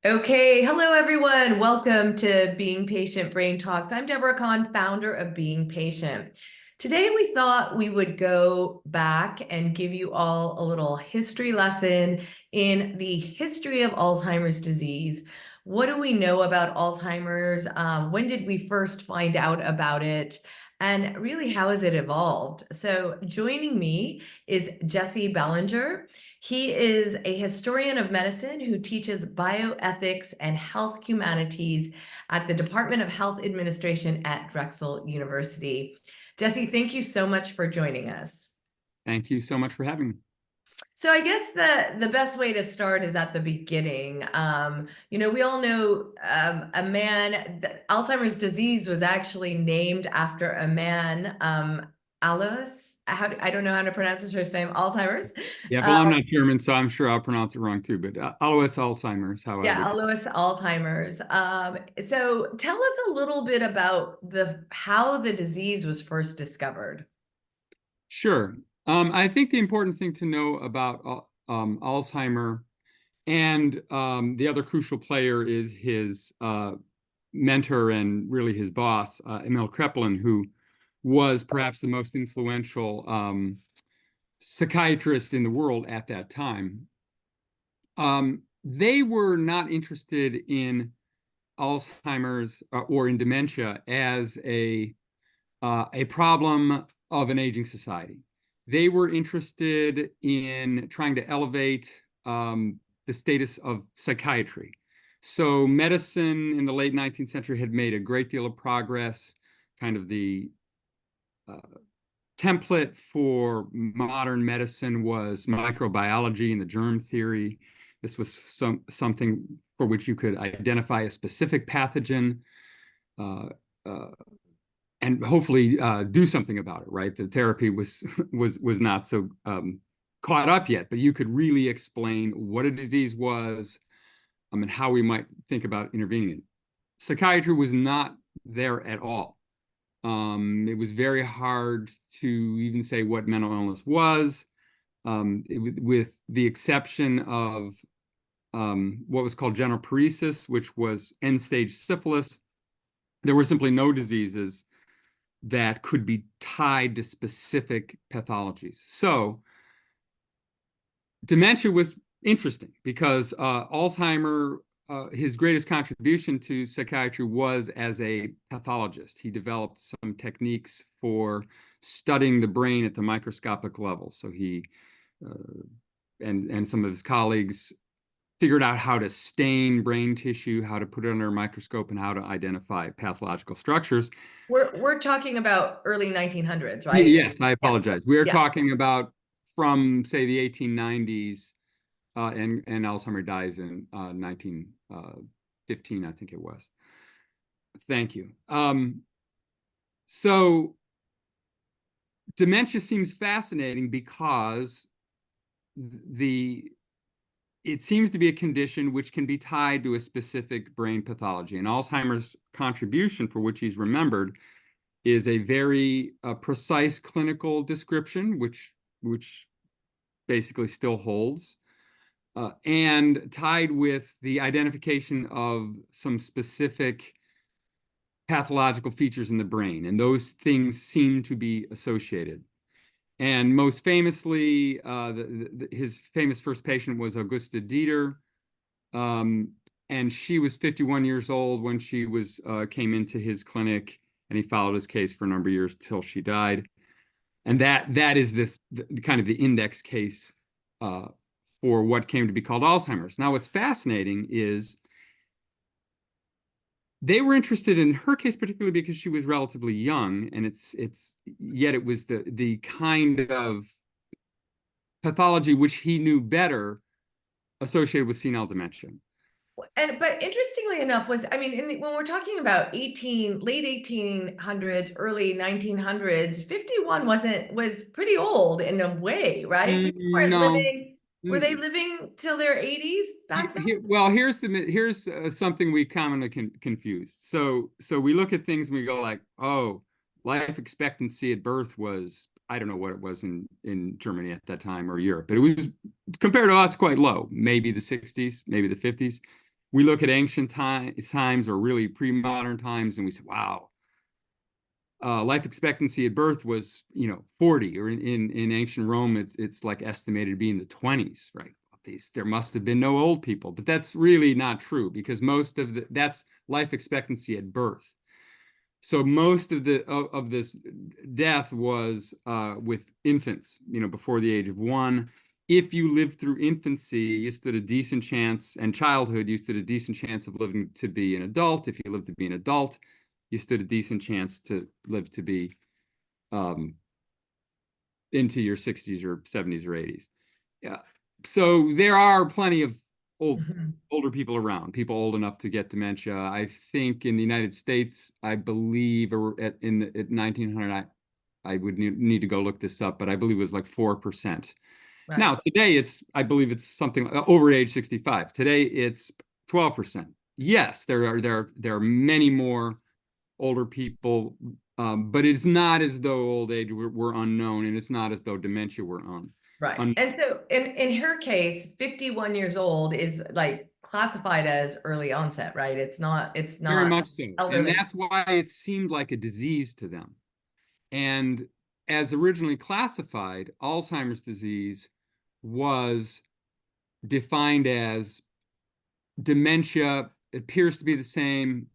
Okay, hello everyone. Welcome to Being Patient Brain Talks. I'm Deborah Kahn, founder of Being Patient. Today we thought we would go back and give you all a little history lesson in the history of Alzheimer's disease. What do we know about Alzheimer's? When did we first find out about it? And really, how has it evolved? So joining me is Jesse Ballenger. He is a historian of medicine who teaches bioethics and health humanities at the Department of Health Administration at Drexel University. Jesse, thank you so much for joining us. Thank you so much for having me. So I guess the best way to start is at the beginning. We all know Alzheimer's disease was actually named after a man, Alois. I don't know how to pronounce his first name, Alzheimer's. Yeah, well, I'm not German, so I'm sure I'll pronounce it wrong too, but Alois Alzheimer's, how I Yeah, would. Alois Alzheimer's. So tell us a little bit about how the disease was first discovered. Sure. I think the important thing to know about Alzheimer and the other crucial player is his mentor and really his boss, Emil Kraepelin, who was perhaps the most influential psychiatrist in the world at that time. They were not interested in Alzheimer's or in dementia as a problem of an aging society. They were interested in trying to elevate the status of psychiatry. So medicine in the late 19th century had made a great deal of progress. Kind of the template for modern medicine was microbiology and the germ theory. This was something for which you could identify a specific pathogen uh, uh, and hopefully do something about it, right? The therapy was not so caught up yet, but you could really explain what a disease was and how we might think about intervening in it. Psychiatry was not there at all. It was very hard to even say what mental illness was, with the exception of what was called general paresis, which was end-stage syphilis. There were simply no diseases that could be tied to specific pathologies. So dementia was interesting because Alzheimer, his greatest contribution to psychiatry was as a pathologist. He developed some techniques for studying the brain at the microscopic level. So he and some of his colleagues figured out how to stain brain tissue, how to put it under a microscope, and how to identify pathological structures. We're talking about early 1900s, right? Yes, I Yes. apologize. We are Yeah. talking about from, say, the 1890s, and Alzheimer dies in 1915, I think it was. Thank you. So dementia seems fascinating because it seems to be a condition which can be tied to a specific brain pathology. And Alzheimer's contribution, for which he's remembered, is a very precise clinical description, which basically still holds, and tied with the identification of some specific pathological features in the brain. And those things seem to be associated. And most famously, his famous first patient was Augusta Dieter, and she was 51 years old when she came into his clinic, and he followed his case for a number of years till she died. And that is kind of the index case for what came to be called Alzheimer's. Now, what's fascinating is they were interested in her case particularly because she was relatively young, and yet it was the kind of pathology which he knew better associated with senile dementia. But interestingly enough, when we're talking about late 1800s, early 1900s, 51 was pretty old in a way, right? People weren't No. living. Were they living till their 80s back then? Well, here's something we commonly confuse. So we look at things and we go like, oh, life expectancy at birth was, I don't know what it was in Germany at that time or Europe, but it was compared to us quite low, maybe the 60s, maybe the 50s. we look at ancient times or really pre-modern times, and we say, wow, life expectancy at birth was 40, or in ancient Rome it's like estimated to be in the 20s, right? There must have been no old people, but that's really not true, because that's life expectancy at birth. So most of this death was with infants, before the age of 1. If you lived through infancy, you stood a decent chance, and childhood, you stood a decent chance of living to be an adult. If you lived to be an adult, you stood a decent chance to live to be into your 60s or 70s or 80s. Yeah. So there are plenty of older people around, people old enough to get dementia. I think in the United States, I believe, or at 1900, I would need to go look this up, but I believe it was like 4%. Right. Now, today I believe it's something over age 65. Today it's 12%. Yes, there are many more older people, but it's not as though old age were unknown, and it's not as though dementia were Right. And so in her case, 51 years old is like classified as early onset, right? It's not very much so. And elderly. that's why it seemed like a disease to them. And as originally classified, Alzheimer's disease was defined as dementia. It appears to be the same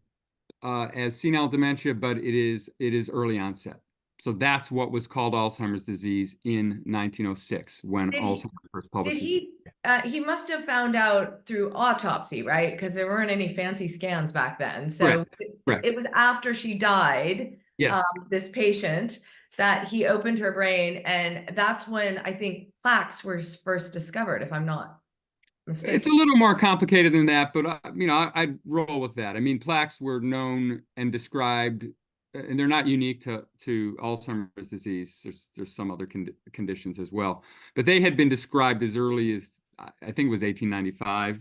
as senile dementia, but it is early onset. So that's what was called Alzheimer's disease in 1906 when Alzheimer's first published. He must have found out through autopsy, right? Because there weren't any fancy scans back then. So Correct. It was after she died, yes, this patient, that he opened her brain, and that's when I think plaques were first discovered, if I'm not mistaken. It's a little more complicated than that, but I'd roll with that. I mean, plaques were known and described, and they're not unique to Alzheimer's disease. There's some other conditions as well, but they had been described as early as, I think it was 1895,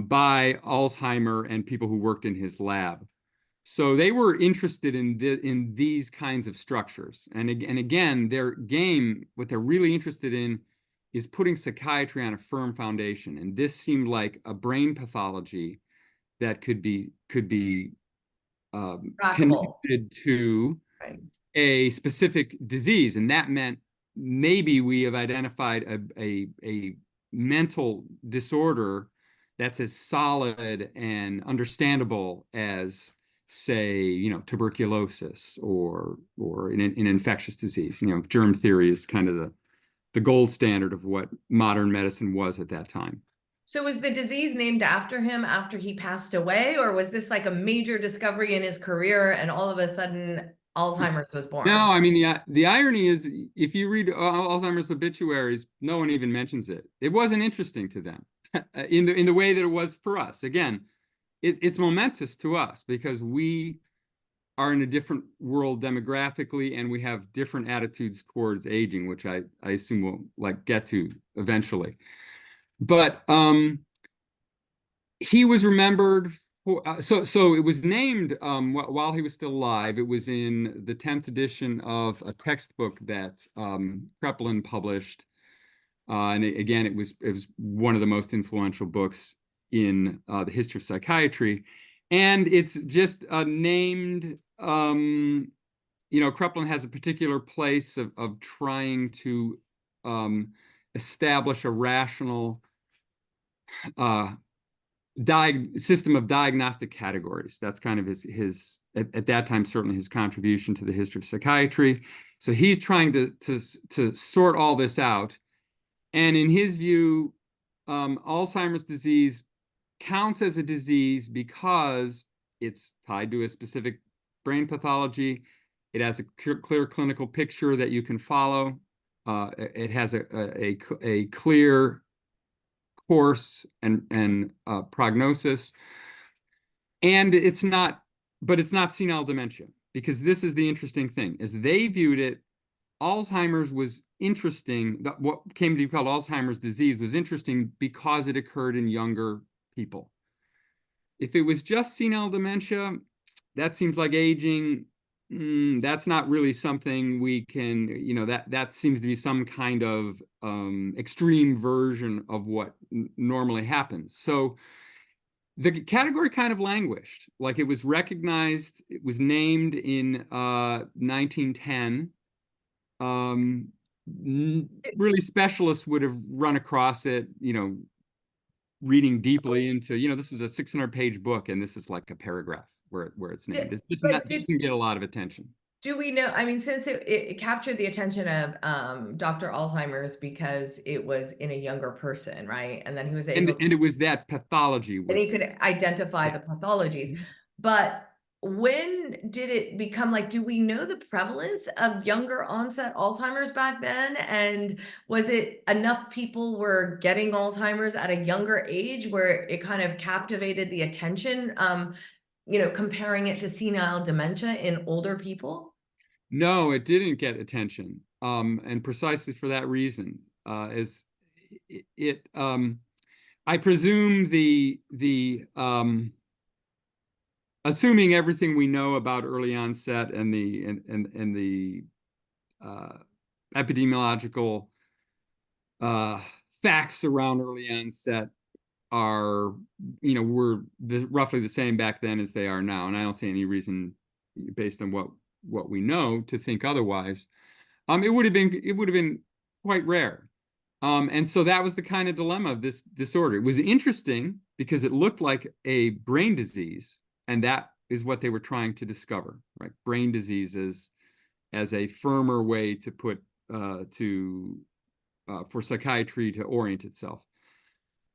by Alzheimer and people who worked in his lab. So they were interested in these kinds of structures, and again, what they're really interested in is putting psychiatry on a firm foundation. And this seemed like a brain pathology that could be connected to a specific disease. And that meant maybe we have identified a mental disorder that's as solid and understandable as, say, tuberculosis or an infectious disease. Germ theory is kind of the gold standard of what modern medicine was at that time. So was the disease named after him after he passed away, or was this like a major discovery in his career and all of a sudden Alzheimer's was born? No, I mean, the irony is, if you read Alzheimer's obituaries, no one even mentions it. It wasn't interesting to them in the way that it was for us. Again, it's momentous to us because we are in a different world demographically, and we have different attitudes towards aging, which I assume we'll get to eventually. But he was remembered for, so it was named while he was still alive. It was in the 10th edition of a textbook that Kraepelin published, and again, it was one of the most influential books in the history of psychiatry. And it's just named, Kraepelin has a particular place of trying to establish a rational system of diagnostic categories. That's kind of his at that time, certainly his contribution to the history of psychiatry. So he's trying to sort all this out. And in his view, Alzheimer's disease counts as a disease because it's tied to a specific brain pathology. It has a clear clinical picture that you can follow. It has a clear course and prognosis. And it's not senile dementia, because this is the interesting thing. As they viewed it, Alzheimer's was interesting. What came to be called Alzheimer's disease was interesting because it occurred in younger people. If it was just senile dementia, that seems like aging. That's not really something we can, that seems to be some kind of extreme version of what normally happens. So The category kind of languished. Like, it was recognized, it was named in 1910. Um, Really, specialists would have run across it, reading deeply into, this was a 600-page book, and this is like a paragraph where it's named. It's just not, But doesn't get a lot of attention. do we know? I mean, since it captured the attention of Dr. Alzheimer's because it was in a younger person, right? And then he was And able and it was that pathology and he was, could identify yeah. the pathologies. Mhm. But when did it become like, do we know the prevalence of younger onset Alzheimer's back then? And was it enough people were getting Alzheimer's at a younger age where it kind of captivated the attention? Comparing it to senile dementia in older people? No, it didn't get attention. And precisely for that reason, is it, I presume assuming everything we know about early onset and the uh, epidemiological uh, facts around early onset are, were roughly the same back then as they are now, and I don't see any reason, based on what we know, to think otherwise. It would have been quite rare. And so that was the kind of dilemma of this disorder. It was interesting because it looked like a brain disease, and that is what they were trying to discover, right? Brain diseases as a firmer way to put for psychiatry to orient itself.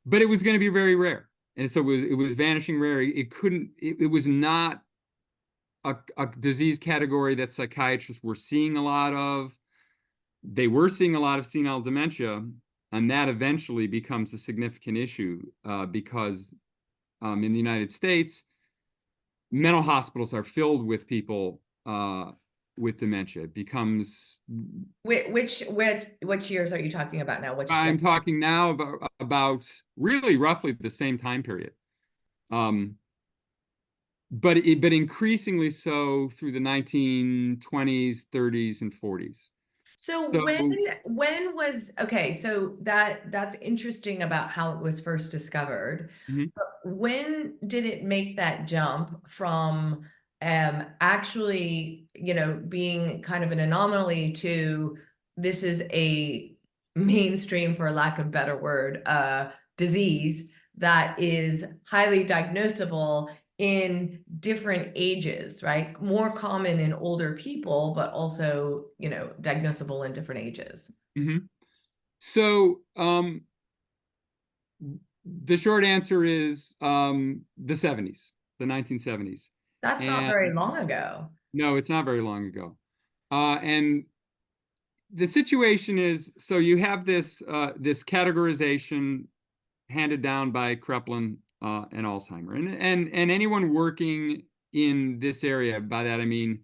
But it was going to be very rare, and so it was vanishing rare. It was not a disease category that psychiatrists were seeing a lot of. They were seeing a lot of senile dementia, and that eventually becomes a significant issue because in the United States, mental hospitals are filled with people with dementia. It becomes, Which years are you talking about now? I'm talking now about really roughly the same time period. Um, but increasingly so through the 1920s, 30s, and 40s. So So, when was okay, so that's interesting about how it was first discovered. mhm, But when did it make that jump from actually, being kind of an anomaly to this is a mainstream, for lack of a better word, disease that is highly diagnosable in different ages, right? More common in older people, but also, diagnosable in different ages. mhm. So the short answer is the 70s, the 1970s. That's not And very long ago. no, it's not very long ago. And the situation is, so you have this categorization handed down by Kreplin and Alzheimer, and anyone working in this area. By that I mean,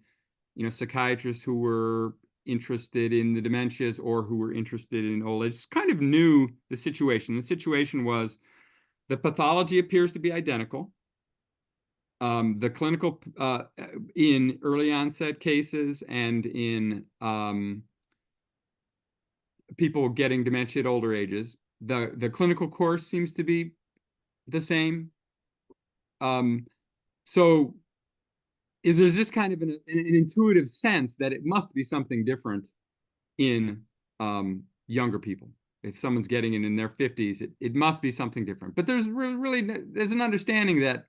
psychiatrists who were interested in the dementias or who were interested in old age kind of knew the situation. The situation was the pathology appears to be identical. The clinical in early onset cases and in people getting dementia at older ages, the clinical course seems to be the same. Um, so there's just kind of an intuitive sense that it must be something different in younger people. If someone's getting it in their 50s, it must be something different. But really there's an understanding that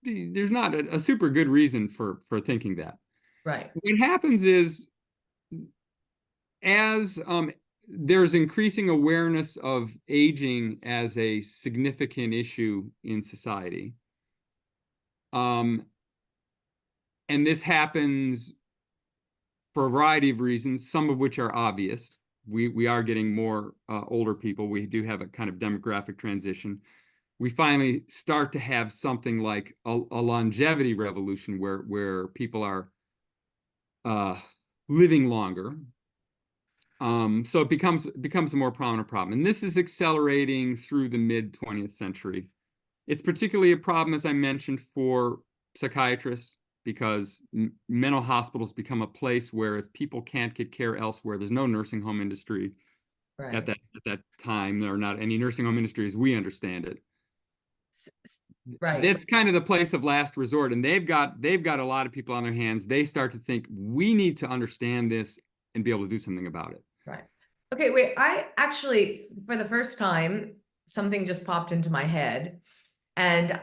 there's not a super good reason for thinking that. Right. What happens is, as there's increasing awareness of aging as a significant issue in society, and this happens for a variety of reasons, some of which are obvious. We are getting more older people. We do have a kind of demographic transition. We finally start to have something like a longevity revolution where people are living longer. So it becomes a more prominent problem. And this is accelerating through the mid 20th century. It's particularly a problem, as I mentioned, for psychiatrists, because mental hospitals become a place where if people can't get care elsewhere, there's no nursing home industry at Right. that time. There are not any nursing home industry as we understand it. Right. that's kind of the place of last resort, and they've got a lot of people on their hands. They start to think we need to understand this and be able to do something about it. Right. Okay, wait, I actually, for the first time, something just popped into my head, and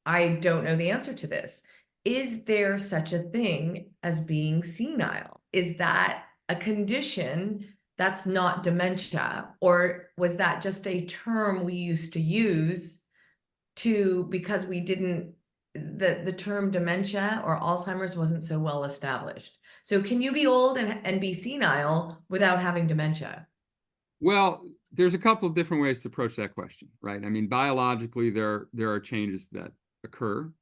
I don't know the answer to this. Is there such a thing as being senile? Is that a condition that's not dementia, or was that just a term we used to use because we didn't the term dementia or Alzheimer's wasn't so well established. So can you be old and be senile without having dementia? Well, there's a couple of different ways to approach that question, right? I mean, biologically, there are changes that occur,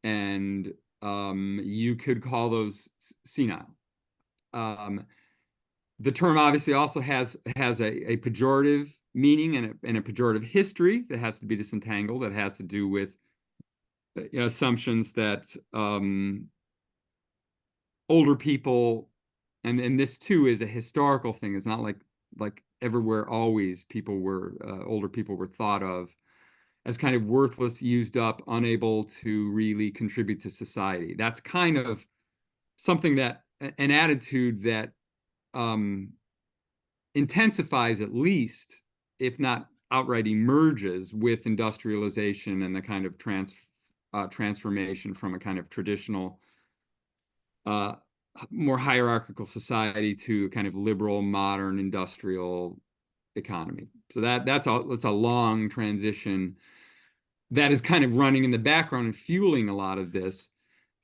and you could call those senile. Um, the term obviously also has a pejorative meaning and a pejorative history that has to be disentangled. That has to do with assumptions that older people, and this too is a historical thing. It's not like everywhere always people were older people were thought of as kind of worthless, used up, unable to really contribute to society. That's kind of something that an attitude that intensifies, at least, if not outright emerges with industrialization and the kind of transformation from a kind of traditional, more hierarchical society to a kind of liberal, modern, industrial economy. So that's a long transition that is kind of running in the background and fueling a lot of this.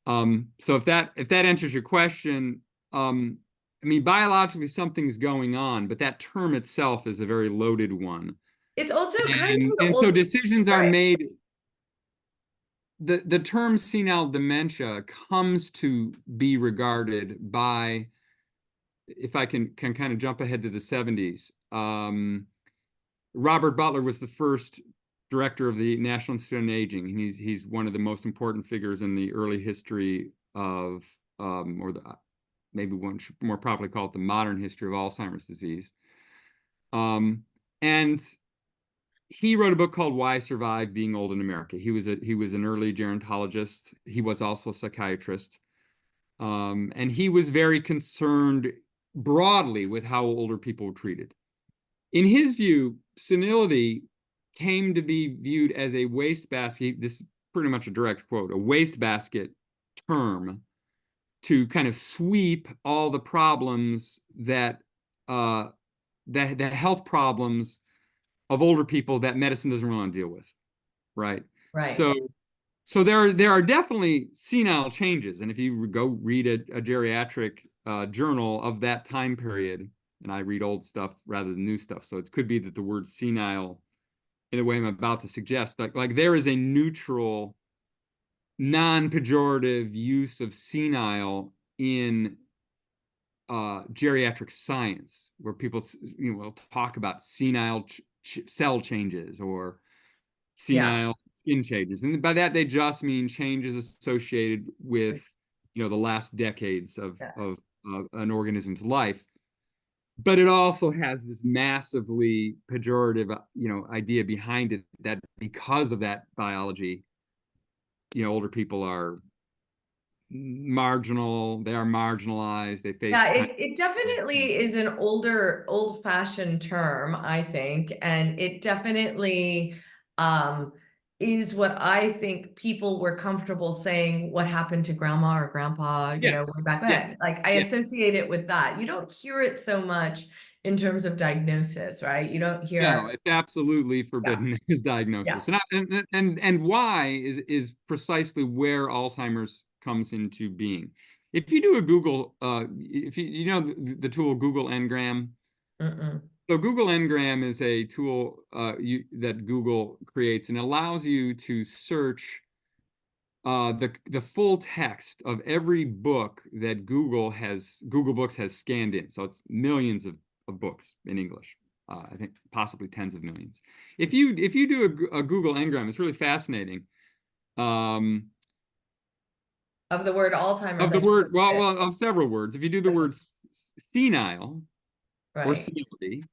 So if that answers your question, I mean, biologically something's going on, but that term itself is a very loaded one. It's also kind And of an so old, decisions are right? made. The term senile dementia comes to be regarded by, if I can kind of jump ahead to the 70s, Robert Butler was the first director of the National Institute on Aging. And he's one of the most important figures in the early history of, maybe one should more properly call it the modern history of Alzheimer's disease. And he wrote a book called Why Survive Being Old in America. He was an early gerontologist. He was also a psychiatrist. And he was very concerned broadly with how older people were treated. In his view, senility came to be viewed as a wastebasket. This is pretty much a direct quote, a wastebasket term to kind of sweep all the problems that the health problems of older people that medicine doesn't really want to deal with, right? Right. So there are definitely senile changes, and if you go read a geriatric journal of that time period, and I read old stuff rather than new stuff, so it could be that the word senile, in the way I'm about to suggest, like there is a neutral, non-pejorative use of senile in geriatric science, where people will talk about senile cell changes or Yeah. senile skin changes, and by that they just mean changes associated with the last decades of Yeah. an organism's life. But it also has this massively pejorative idea behind it, that because of that biology, older people are marginal, they are marginalized, they face Yeah, kind it of. definitely is an old-fashioned term, I think, and it definitely um is what I think people were comfortable saying what happened to grandma or grandpa, Yes, way back yes, then. Like I yes. associate it with that. You don't hear it so much in terms of diagnosis, right? You don't No, hear, it's absolutely yeah, forbidden as yeah. diagnosis, and why is precisely where Alzheimer's comes into being. If you do a Google, if you know the tool Google Ngram, Mm-mm. so Google Ngram is a tool that Google creates, and allows you to search the full text of every book that Google Books has scanned in. So it's millions of books in English. I think possibly tens of millions. If you do a Google Ngram, it's really fascinating. Um, Of the word Alzheimer's, of the I should word, say. of several words. If you do the Okay. word senile or Right. senility,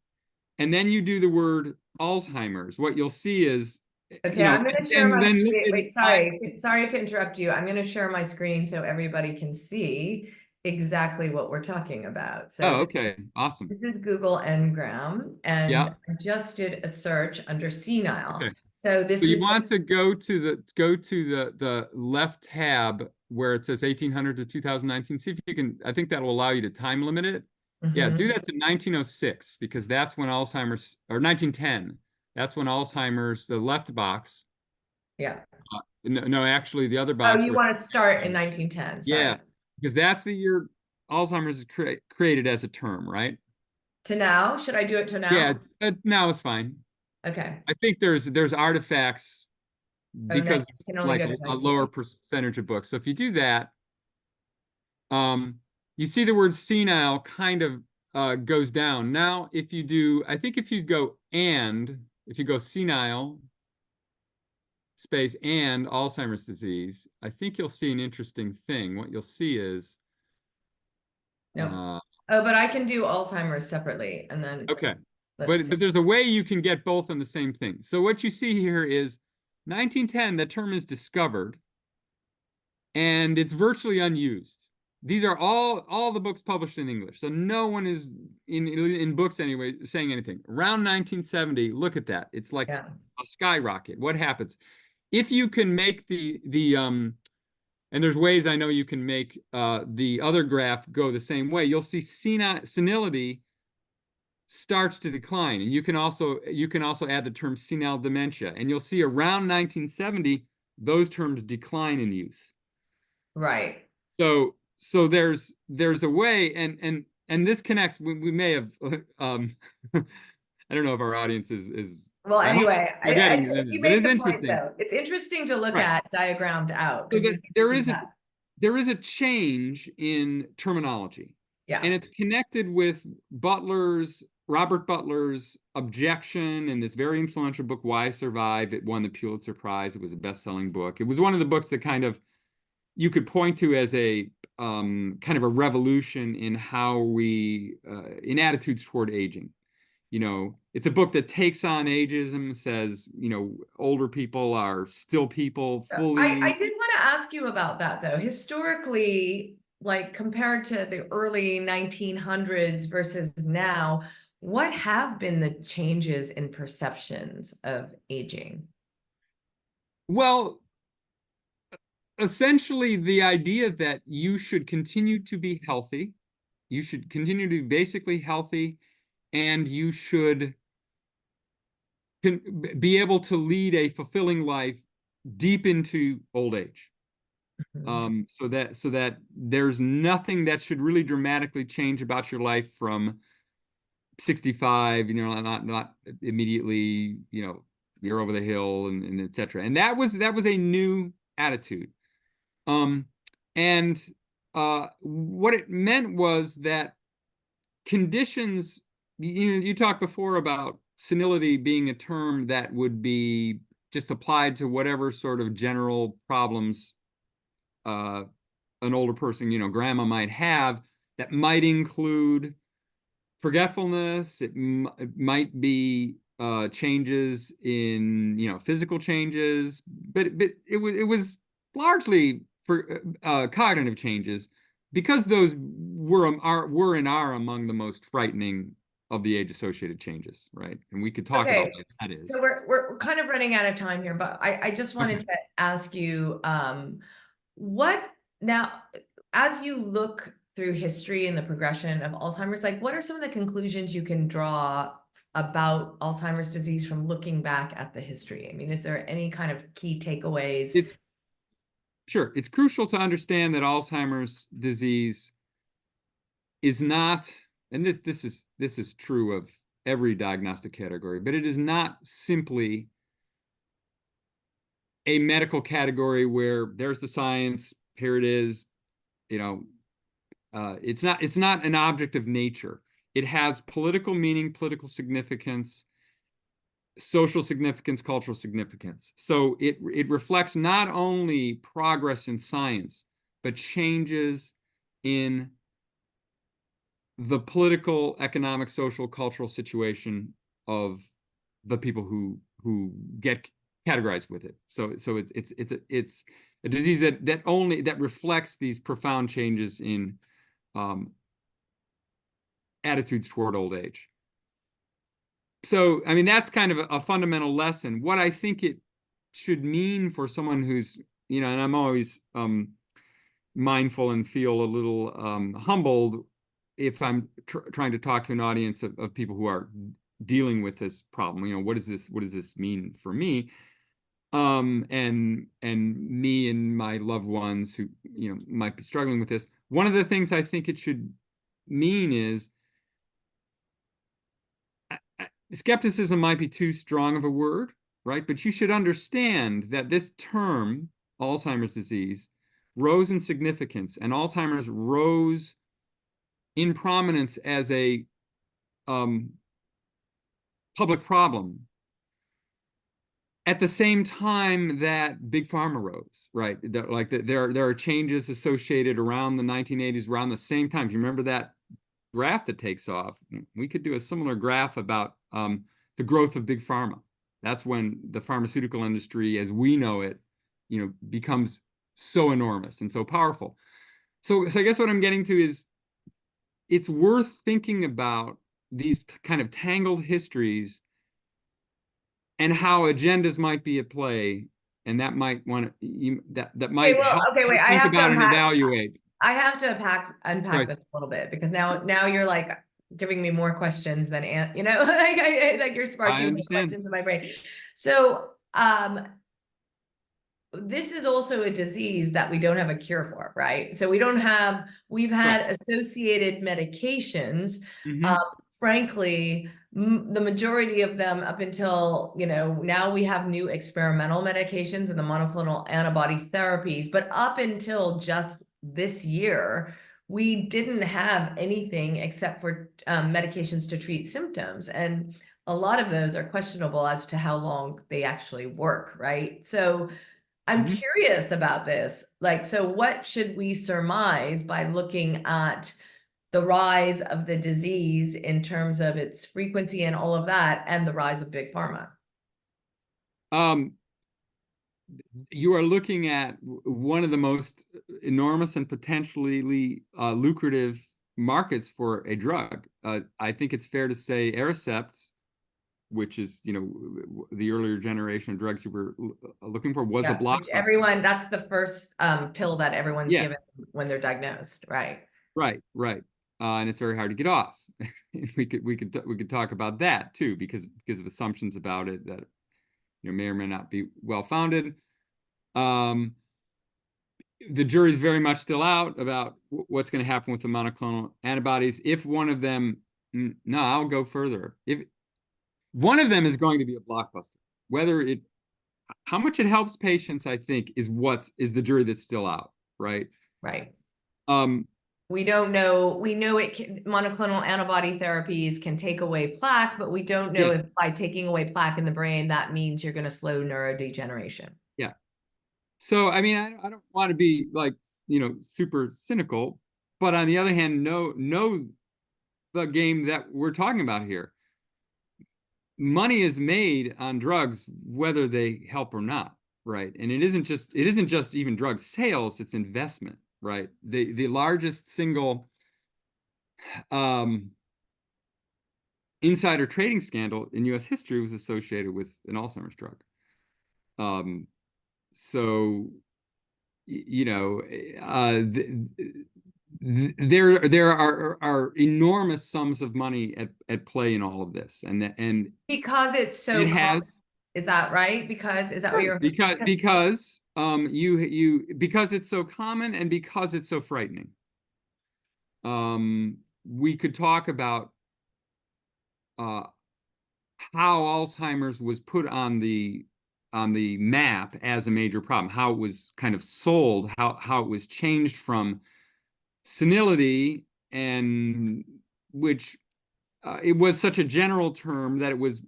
and then you do the word Alzheimer's, what you'll see is Okay, I'm going to share and my then look screen. at Wait, sorry to interrupt you. I'm going to share my screen so everybody can see exactly what we're talking about. So oh, okay, awesome. this is Google Ngram, and Yeah, I just did a search under senile. okay. So So this you is want to go to the left tab where it says 1800 to 2019. See if you can. I think that will allow you to time limit it. Yeah, do Mhm. that to 1906 because that's when Alzheimer's, or 1910. That's when Alzheimer's, the left box. Yeah. No, no, actually, the other Oh, box you where, want to start in 1910. yeah, Sorry. because that's the year Alzheimer's is created as a term, right? To now? Should I do it to Yeah, now? now it's fine. Okay. I think there's artifacts Oh, no, because you can only like go to a lower 19. percentage of books. So if you do that, you see the word senile kind of goes down. Now, if you do, I think if you go if you go senile space and Alzheimer's disease, I think you'll see an interesting thing. What you'll see is, No. uh, Oh, but I can do Alzheimer's separately, and then okay, let's but see. there's a way you can get both on the same thing. So what you see here is 1910, the term is discovered, and it's virtually unused. These are all the books published in English, so no one is in books anyway saying anything. Around 1970, look at that. It's like Yeah. a skyrocket. What happens if you can make the and there's ways I know you can make the other graph go the same way. You'll see senility starts to decline, and you can also add the term senile dementia, and you'll see around 1970 those terms decline in use. Right. So there's a way, and this connects. We may have I don't know if our audience is Well, I hope anyway, they're getting this, you but make it's the point interesting, though. It's interesting to look right? at diagrammed out So because you that can see that. there is a change in terminology, Yeah. and it's connected with Robert Butler's objection in this very influential book, Why Survive. It won the Pulitzer Prize. It was a best-selling book. It was one of the books that kind of you could point to as a kind of a revolution in how in attitudes toward aging. It's a book that takes on ageism, says, older people are still people I fully. did want to ask you about that though. Historically, like compared to the early 1900s versus now, what have been the changes in perceptions of aging? Well, essentially the idea that you should continue to be healthy, you should continue to be basically healthy, and you should be able to lead a fulfilling life deep into old age. Mhm. So that there's nothing that should really dramatically change about your life from 65, not immediately, you're over the hill and et cetera. And that was a new attitude. Um, and what it meant was that conditions, you talked before about senility being a term that would be just applied to whatever sort of general problems uh, an older person, grandma might have, that might include forgetfulness. It might be changes in, physical changes, but it was largely for cognitive changes because those were and are among the most frightening of the age-associated changes, right? And we could talk about Okay, what that so is. we're kind of running out of time here, but I just Okay. wanted to ask you, what now, as you look through history and the progression of Alzheimer's, like what are some of the conclusions you can draw about Alzheimer's disease from looking back at the history? I mean, is there any kind of key takeaways? It's Sure. It's crucial to understand that Alzheimer's disease is not, and this is true of every diagnostic category, but it is not simply a medical category where there's the science, here it is, you know, it's not an object of nature. It has political meaning, political significance, social significance, cultural significance. So it reflects not only progress in science, but changes in the political, economic, social, cultural situation of the people who get categorized with it. So it's a disease that reflects these profound changes in attitudes toward old age. So, I mean, that's kind of a fundamental lesson. What I think it should mean for someone who's, and I'm always mindful and feel a little humbled if I'm trying to talk to an audience of people who are dealing with this problem. What does this mean for me? And me and my loved ones who, might be struggling with this. One of the things I think it should mean is skepticism might be too strong of a word, right? But you should understand that this term, Alzheimer's disease, rose in significance, and Alzheimer's rose in prominence as a public problem at the same time that Big Pharma rose, right? There are changes associated around the 1980s, around the same time. If you remember that graph that takes off, we could do a similar graph about the growth of Big Pharma. That's when the pharmaceutical industry, as we know it, becomes so enormous and so powerful. So I guess what I'm getting to is it's worth thinking about these kind of tangled histories and how agendas might be at play, and that might Okay, well, help okay, wait, I think have to about and unpack. evaluate. I have to unpack Right. this a little bit, because now you're like giving me more questions than like you're I sparking more understand. questions in my brain. So this is also a disease that we don't have a cure for, right? So we've had associated medications. Mm-hmm. Frankly, the majority of them up until, now we have new experimental medications and the monoclonal antibody therapies, but up until just this year, we didn't have anything except for medications to treat symptoms. And a lot of those are questionable as to how long they actually work, right? So I'm Mm-hmm. curious about this. Like, so what should we surmise by looking at the rise of the disease in terms of its frequency and all of that, and the rise of Big Pharma? You are looking at one of the most enormous and potentially lucrative markets for a drug. I think it's fair to say Aricept, which is, the earlier generation of drugs you were looking for, was a Yeah, which blockbuster. that's the first pill that everyone's Yeah, given when they're diagnosed, right? right. And it's very hard to get off. We could talk about that too, because of assumptions about it that may or may not be well founded. The jury's very much still out about what's going to happen with the monoclonal antibodies. If one of them, no, I'll go further. If one of them is going to be a blockbuster, how much it helps patients, I think, is the jury that's still out, right? Right. Um, We don't know. We know monoclonal antibody therapies can take away plaque, but we don't know yeah, if by taking away plaque in the brain, that means you're going to slow neurodegeneration. yeah. So, I mean, I don't want to be like, super cynical, but on the other hand, know the game that we're talking about here. Money is made on drugs, whether they help or not, right? And it isn't just even drug sales, it's investment, right? The largest single insider trading scandal in US history was associated with an Alzheimer's drug. So, there are enormous sums of money at play in all of this, and Because it's so it common. has. Is that right? Is that what you're Because it's so common and because it's so frightening. We could talk about how Alzheimer's was put on the map as a major problem, how it was kind of sold, how it was changed from senility, and which it was such a general term that it was,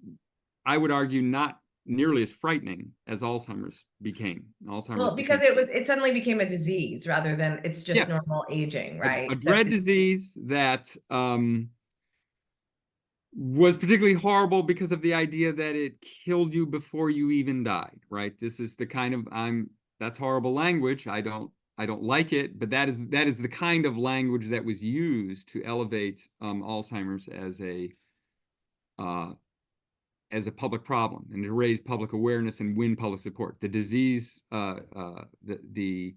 I would argue, not nearly as frightening as Alzheimer's became. Well, because it suddenly became a disease rather than it's just Yeah, normal aging, right? a So dread disease that was particularly horrible because of the idea that it killed you before you even died, right? This is the kind of that's horrible language. I don't like it, but that is the kind of language that was used to elevate Alzheimer's uh, as a public problem and to raise public awareness and win public support. The disease, the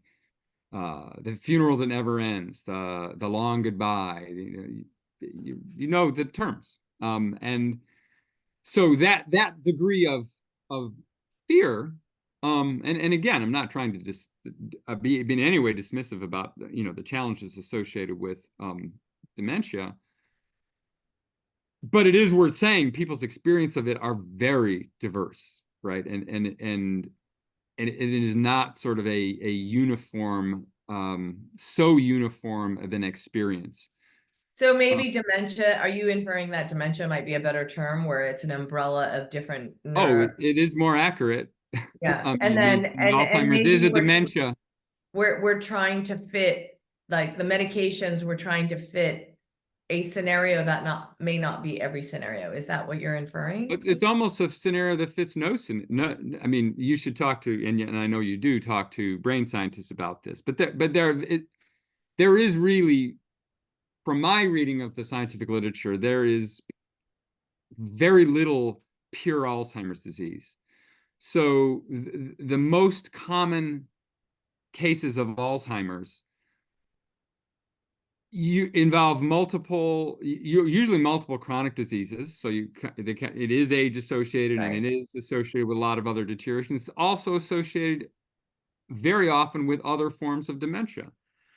funeral that never ends, the long goodbye. You know the terms, and so that degree of fear, and again, I'm not trying to just be in any way dismissive about the challenges associated with dementia, but it is worth saying people's experience of it are very diverse, right? And it is not sort of a uniform, so uniform of an experience. So Uh, maybe dementia, are you inferring that dementia might be a better term where it's an umbrella of different oh, neuro? it is more accurate. Yeah. I And mean, then and Alzheimer's is maybe a dementia. we're trying to fit, like the medications, we're trying to fit a scenario that may not be every scenario. Is that what you're inferring? It's almost a scenario that fits no. I mean, you should talk to, and I know you do talk to brain scientists about this, but there is really, from my reading of the scientific literature, there is very little pure Alzheimer's disease. So the most common cases of Alzheimer's you involve usually multiple chronic diseases. So it is age associated and it Right. is associated with a lot of other deterioration. It's also associated very often with other forms of dementia.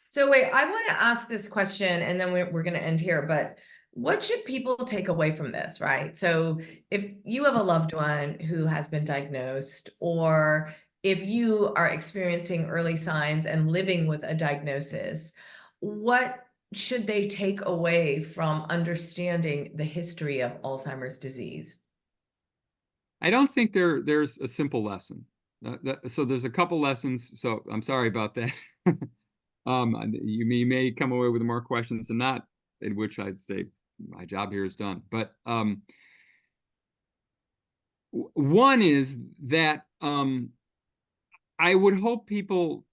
So wait, I want to ask this question and then we're going to end here, but what should people take away from this, right? So if you have a loved one who has been diagnosed, or if you are experiencing early signs and living with a diagnosis, what should they take away from understanding the history of Alzheimer's disease? I don't think there's a simple lesson. So there's a couple lessons. So I'm sorry about that. You may come away with more questions than not, in which I'd say my job here is done. But one is that I would hope people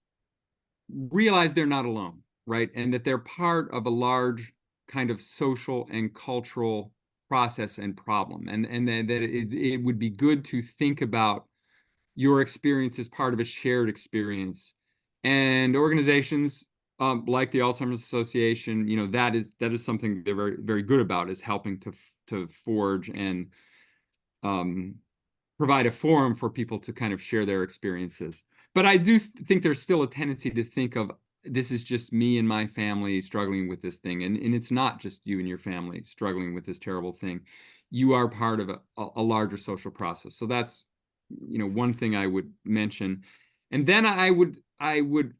realize they're not alone, right? And that they're part of a large kind of social and cultural process and problem. And that it would be good to think about your experience as part of a shared experience. And organizations like the Alzheimer's Association, that is something they're very, very good about, is helping to forge and provide a forum for people to kind of share their experiences. But I do think there's still a tendency to think of this is just me and my family struggling with this thing. And it's not just you and your family struggling with this terrible thing. You are part of a larger social process. So that's, one thing I would mention. And then I would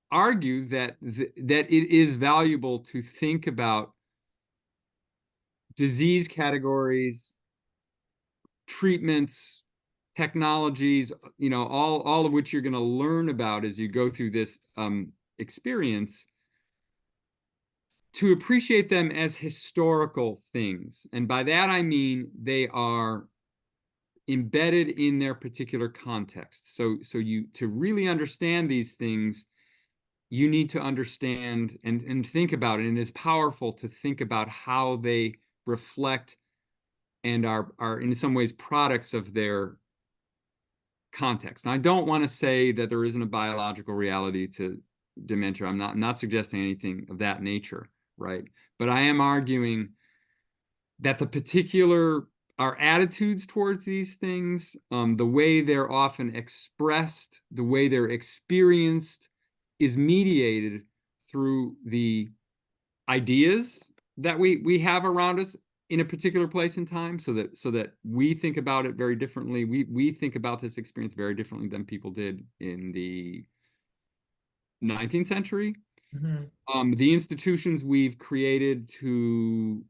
argue that that it is valuable to think about disease categories, treatments, technologies, all of which you're going to learn about as you go through this experience, to appreciate them as historical things. And by that, I mean they are embedded in their particular context. So to really understand these things, you need to understand and think about it. And it's powerful to think about how they reflect and are in some ways products of their context. And I don't want to say that there isn't a biological reality to dementia. I'm not suggesting anything of that nature, right? But I am arguing that our attitudes towards these things, the way they're often expressed, the way they're experienced, is mediated through the ideas that we have around us in a particular place in time, so that we think about it very differently. We think about this experience very differently than people did in the 19th century. Mhm. The institutions we've created to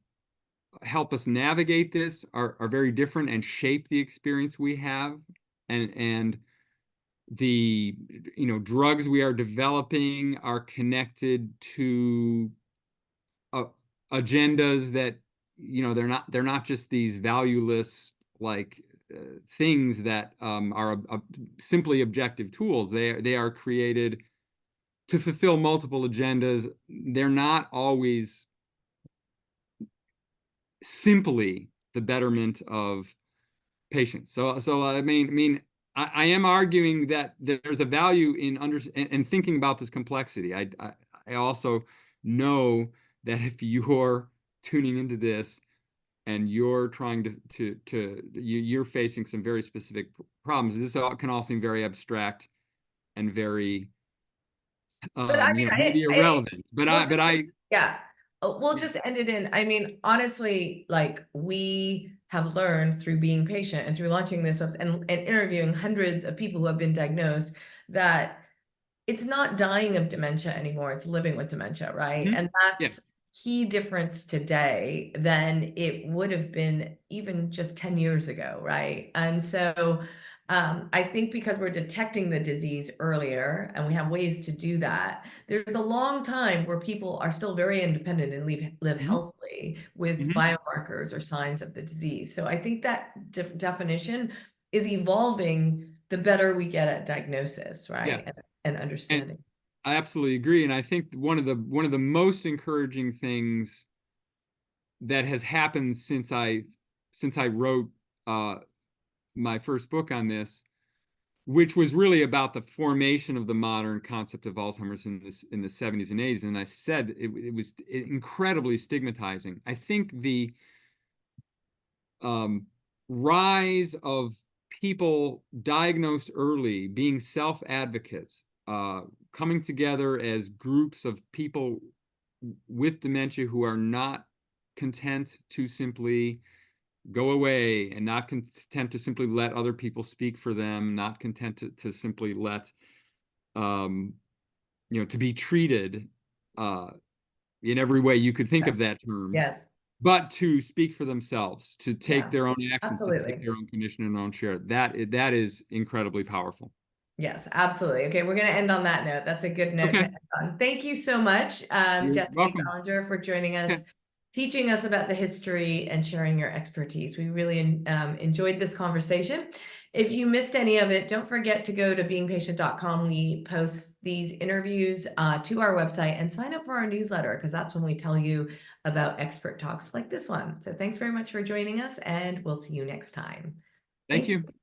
help us navigate this are very different and shape the experience we have, and the drugs we are developing are connected to agendas that they're not just these valueless like things that are simply objective tools. They are created to fulfill multiple agendas. They're not always simply the betterment of patients. So I am arguing that there's a value in thinking about this complexity. I also know that if you're tuning into this and you're trying you're facing some very specific problems, this can all seem very abstract and very But I mean, maybe irrelevant. But we'll I but just, I yeah, we'll yeah. just end it in, I mean, honestly, like we have learned through being patient and through launching this and interviewing hundreds of people who have been diagnosed that it's not dying of dementia anymore, it's living with dementia, right? Mhm. And Yeah. that's key difference today than it would have been even just 10 years ago, right? And so I think because we're detecting the disease earlier and we have ways to do that, there's a long time where people are still very independent and live Mhm. healthily with Mhm. biomarkers or signs of the disease. So I think that definition is evolving the better we get at diagnosis, Yeah. right? And And understanding. I absolutely agree. And I think one of the most encouraging things that has happened since I wrote uh, my first book on this, which was really about the formation of the modern concept of Alzheimer's in the 70s and 80s. And I said it was incredibly stigmatizing. I think the um, rise of people diagnosed early being self-advocates, coming together as groups of people with dementia who are not content to simply go away and not content to simply let other people speak for them, not content to simply let, um, to be treated uh, in every way you could think Yeah. of that term, Yes. but to speak for themselves, to take Yeah. their own actions, to take Absolutely. their own condition and own share. That is incredibly powerful. Yes, absolutely. Okay, we're going to end on that note. That's a good note to Okay, end on. Thank you so much, you're Jesse welcome. Ballenger, for joining Okay, us, teaching us about the history and sharing your expertise. We really enjoyed this conversation. If you missed any of it, don't forget to go to beingpatient.com. We post these interviews to our website and sign up for our newsletter because that's when we tell you about expert talks like this one. So thanks very much for joining us, and we'll see you next time. thank Thank you. you.